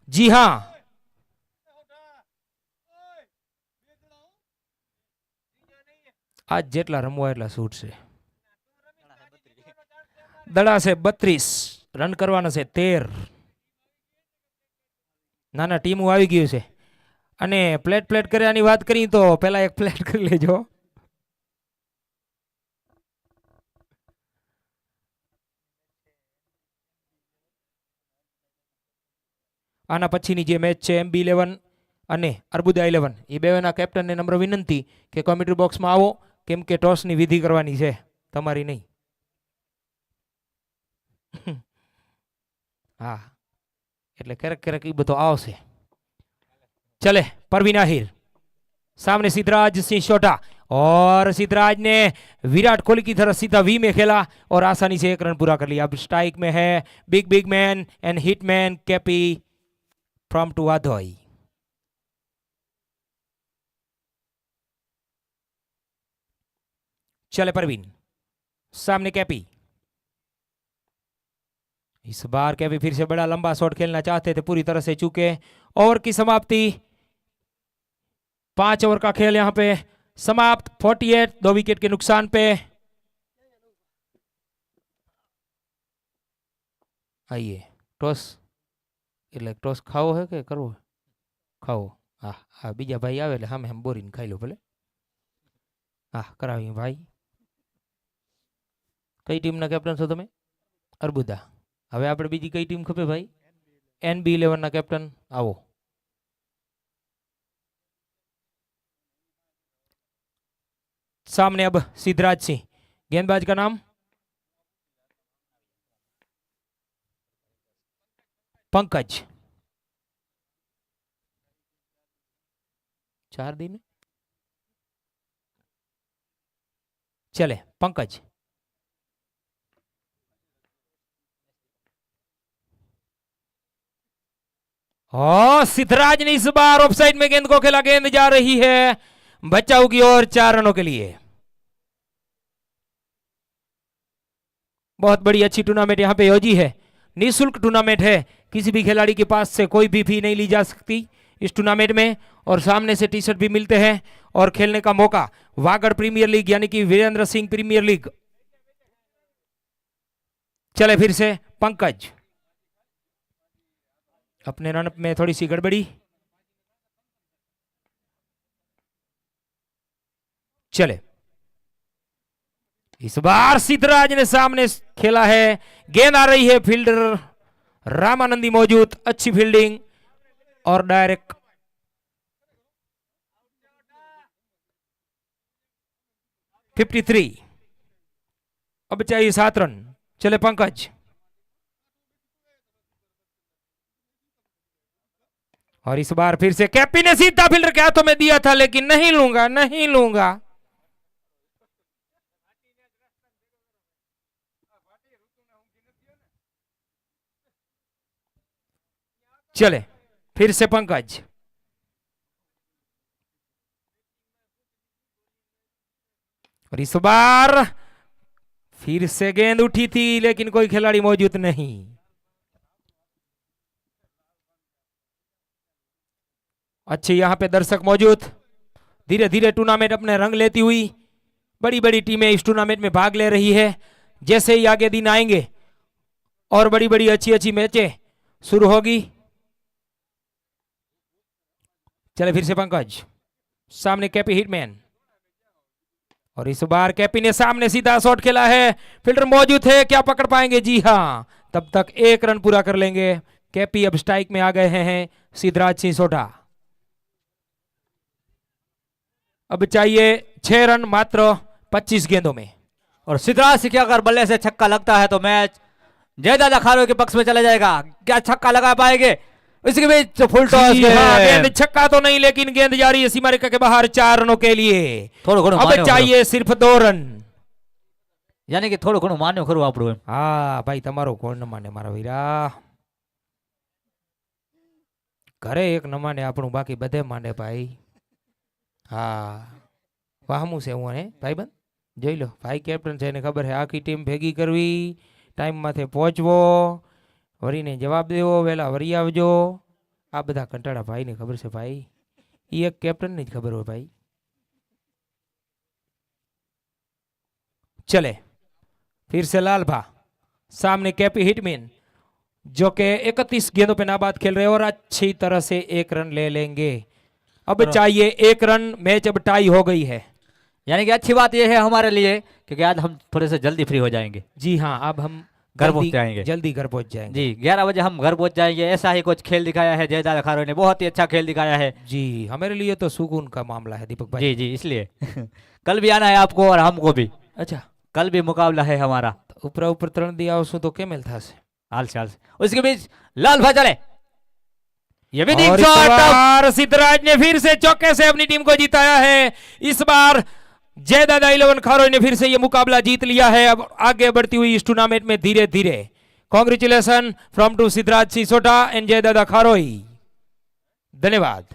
जी हाँ, आज જેટલા રમવા એટલા શૂટ છે. દડા છે 32, રન કરવાના છે 13. નાના ટીમો આવી ગયું છે. અને પ્લેટ કર્યાની વાત કરી તો પેલા એક પ્લેટ કરી લેજો. આના પછીની જે મેચ છે MB11 અને અર્બુદા 11, એ બેના કેપ્ટનને નમ્ર વિનંતી કે કોમેન્ટ્રી બોક્સમાં આવો, કેમ કે ટોસની વિધિ કરવાની છે, તમારી નહીં. હા, એટલે ક્યારેક એ બધો આવશે. चले परवीन आहिर सामने सिद्धराज सिंह छोटा, और सिद्धराज ने विराट कोहली की तरह सीधा वी में खेला और आसानी से 1 रन पूरा कर लिया. अब स्ट्राइक में है big man and hitman KP from to Wadhoi. चले परवीन, सामने कैपी. इस बार कैपी फिर से बड़ा लंबा शॉट खेलना चाहते थे, पूरी तरह से चूके. ओवर की समाप्ति, 5 ओवर का खेल यहां पे समाप्त. 48, 2 विकेट के नुकसान पे. आइए टॉस, એટલે ટોસ ખાવો હે કે કરવો? ખાવો. હા હા, બીજા ભાઈ આવે એટલે સામે हम બોરીને ખાઈ લો ભલે. હા કરાવી ભાઈ. કઈ ટીમના કેપ્ટન છો તમે? અર્બુદા. હવે આપણે બીજી કઈ ટીમ ખપે ભાઈ? NB11 ના કેપ્ટન આવો. सामने अब सिद्धराज सिंह, गेंदबाज का नाम पंकज. 4 दिन चले पंकज. सिद्धराज ने इस बार ऑफसाइड में गेंद को खेला. गेंद जा रही है बचाव की ओर 4 रनों के लिए. बहुत बड़ी अच्छी टूर्नामेंट यहां पे योजी है. निःशुल्क टूर्नामेंट है, किसी भी खिलाड़ी के पास से कोई भी फी नहीं ली जा सकती इस टूर्नामेंट में. और सामने से टी शर्ट भी मिलते हैं और खेलने का मौका. वागड़ प्रीमियर लीग यानी कि वीरेंद्र सिंह प्रीमियर लीग. चले फिर से पंकज. अपने रन में थोड़ी सी गड़बड़ी. चले इस बार सिद्धराज ने सामने खेला है. गेंद आ रही है, फील्डर रामानंदी मौजूद. अच्छी फील्डिंग और डायरेक्ट. (53) अब चाहिए 7 रन. चले पंकज. और इस बार फिर से कैपी ने सीधा फील्डर के हाथों में दिया था, लेकिन नहीं लूंगा. चले फिर से पंकज. और इस बार फिर से गेंद उठी थी, लेकिन कोई खिलाड़ी मौजूद नहीं. अच्छे यहां पे दर्शक मौजूद. धीरे धीरे टूर्नामेंट अपने रंग लेती हुई बड़ी बड़ी टीमें इस टूर्नामेंट में भाग ले रही है. जैसे ही आगे दिन आएंगे और बड़ी बड़ी अच्छी अच्छी मैचें शुरू होगी. चले फिर से पंकज. सामने कैपी हिटमैन. और इस बार कैपी ने सामने सीधा शॉट खेला है. फील्डर मौजूद है, क्या पकड़ पाएंगे? जी हां, तब तक 1 रन पूरा कर लेंगे. कैपी अब स्ट्राइक में आ गए हैं सिद्धराज सिंह सोढ़ा. अब चाहिए 6 रन मात्र 25 गेंदों में. और सिद्धराज सिंह के अगर बल्ले से छक्का लगता है तो मैच जयदादा अखाड़े के पक्ष में चला जाएगा. क्या छक्का लगा पाएंगे? इसके बीच फुल टॉस. गेंद छक्का तो नहीं, लेकिन गेंद जा रही है सीमा रेखा के बाहर 4 रनों के लिए. अब चाहिए सिर्फ 2 रन. यानी कि थोड़ो घणो मान्यो करू आपड़ो. हाँ भाई, तमारो कोण न माने मारा वीरा. घरे एक न माने आपणु, बाकी बधे माने भाई. हाँ वाहमू से हूँ भाई बंद જોઈ લો. ભાઈ કેપ્ટન છે એને ખબર છે આખી ટીમ ભેગી કરવી, ટાઈમ માથે પહોંચવો, વરીને જવાબ દેવો, વહેલા વરી આવજો. આ બધા કંટાળા ભાઈને ખબર છે ભાઈ, એ એક કેપ્ટન ને જ ખબર હોય ભાઈ. चले फिर से लाल भा, सामने कैपी हिटमैन जो के 31 गेंदों पे नाबाद खेल रहे हैं और अच्छी तरह से 1 रन ले लेंगे. अब चाहिए 1 रन, मैच अब टाई हो गई है. यानी कि अच्छी बात यह है हमारे लिए क्योंकि आज हम थोड़े से जल्दी फ्री हो जाएंगे. जी हाँ, अब हम घर पहुंच जाएंगे. जल्दी घर पहुंच जाएंगे जी 11 बजे हम घर पहुंच जाएंगे. ऐसा ही कुछ खेल दिखाया है जयदादा खारोई ने, बहुत ही अच्छा खेल दिखाया है जी. हमारे लिए तो सुकून का मामला है दीपक भाई. जी जी, इसलिए कल भी आना है आपको और हमको भी. अच्छा, कल भी मुकाबला है हमारा. ऊपर ऊपर 3 दिया उसको तो क्या मिलता है. हाल से उसके बीच लाल भाई चले, ये भी और इस बार सिद्धराज ने फिर से चौके से अपनी टीम को जिताया है. इस बार जयदादा 11 खारोई ने फिर से ये मुकाबला जीत लिया है. अब आगे बढ़ती हुई इस टूर्नामेंट में धीरे धीरे. Congratulation from to Siddhraj Sisota and Jaydada Kharoi. धन्यवाद.